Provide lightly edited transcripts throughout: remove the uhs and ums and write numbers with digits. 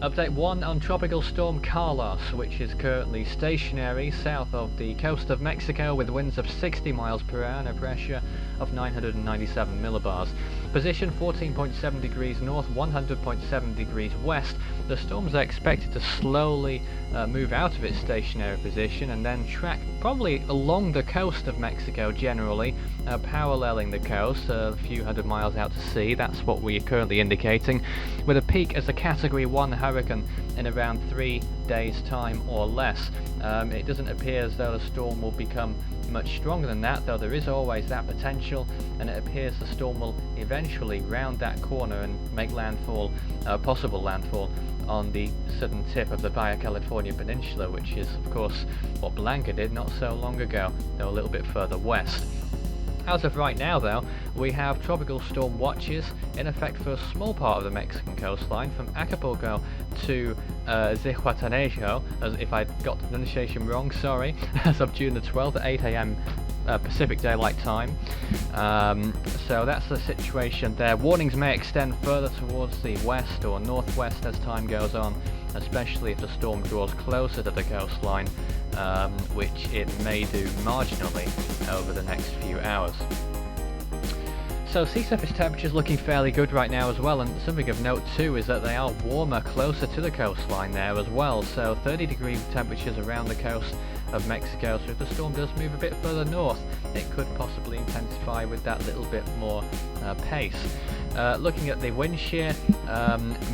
Update 1 on Tropical Storm Carlos, which is currently stationary south of the coast of Mexico with winds of 60 miles per hour and a pressure of 997 millibars. Position 14.7 degrees north, 100.7 degrees west. The storm's expected to slowly move out of its stationary position and then track probably along the coast of Mexico generally, paralleling the coast a few hundred miles out to sea. That's what we are currently indicating, with a peak as a Category 1 hurricane in around 3 days' time or less. It doesn't appear as though the storm will become much stronger than that, though there is always that potential, and it appears the storm will eventually round that corner and make landfall, possible landfall, on the southern tip of the Baja California Peninsula, which is of course what Blanca did not so long ago, though a little bit further west. As of right now though, we have tropical storm watches in effect for a small part of the Mexican coastline, from Acapulco to Zihuatanejo, as if I got the pronunciation wrong, sorry, as of June the 12th at 8 AM Pacific Daylight Time. So that's the situation there. Warnings may extend further towards the west or northwest as time goes on, especially if the storm draws closer to the coastline, which it may do marginally over the next few hours. So sea surface temperatures looking fairly good right now as well, and something of note too is that they are warmer closer to the coastline there as well, so 30-degree temperatures around the coast of Mexico, so if the storm does move a bit further north, it could possibly intensify with that little bit more pace. Looking at the wind shear,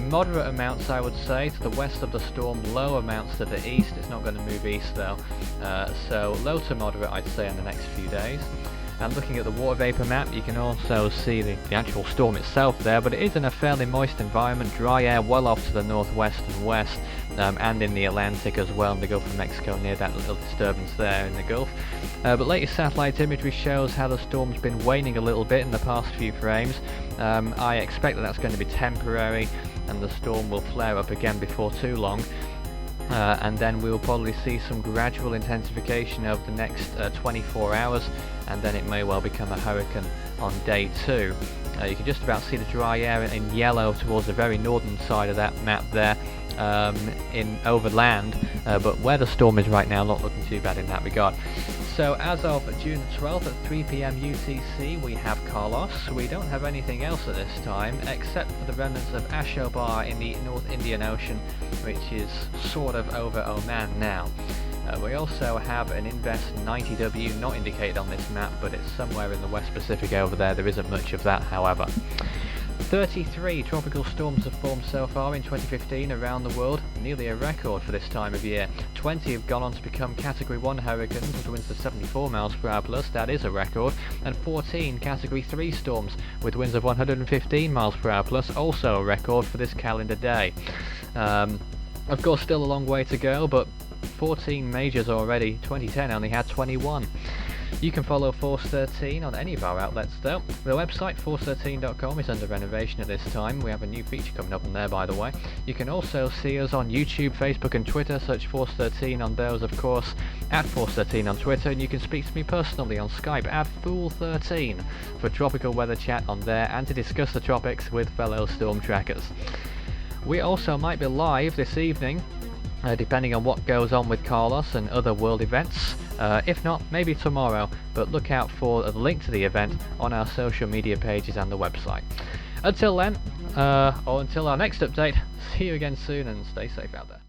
moderate amounts I would say to the west of the storm, low amounts to the east. It's not going to move east though, so low to moderate I'd say in the next few days. And looking at the water vapor map, you can also see the actual storm itself there, but it is in a fairly moist environment, dry air well off to the northwest and west, and in the Atlantic as well, in the Gulf of Mexico, near that little disturbance there in the Gulf. But latest satellite imagery shows how the storm's been waning a little bit in the past few frames. I expect that that's going to be temporary, and the storm will flare up again before too long. And then we'll probably see some gradual intensification over the next 24 hours, and then it may well become a hurricane on day 2. You can just about see the dry air in yellow towards the very northern side of that map there, in over land, but where the storm is right now, not looking too bad in that regard. So as of June 12th at 3 PM UTC, we have Carlos. We don't have anything else at this time, except for the remnants of Ashobar in the North Indian Ocean, which is sort of over Oman now. We also have an Invest 90W, not indicated on this map, but it's somewhere in the West Pacific over there. There isn't much of that, however. 33 tropical storms have formed so far in 2015 around the world, nearly a record for this time of year. 20 have gone on to become Category 1 hurricanes with winds of 74 miles per hour plus, that is a record, and 14 Category 3 storms with winds of 115 miles per hour plus, also a record for this calendar day. Of course, still a long way to go, but 14 majors already. 2010 only had 21. You can follow Force 13 on any of our outlets though. The website force13.com is under renovation at this time. We have a new feature coming up on there, by the way. You can also see us on YouTube, Facebook and Twitter. Search Force 13 on those, of course, at Force 13 on Twitter, and you can speak to me personally on Skype at Fool13 for tropical weather chat on there and to discuss the tropics with fellow storm trackers. We also might be live this evening, depending on what goes on with Carlos and other world events. If not, maybe tomorrow, but look out for the link to the event on our social media pages and the website. Until then, or until our next update, see you again soon and stay safe out there.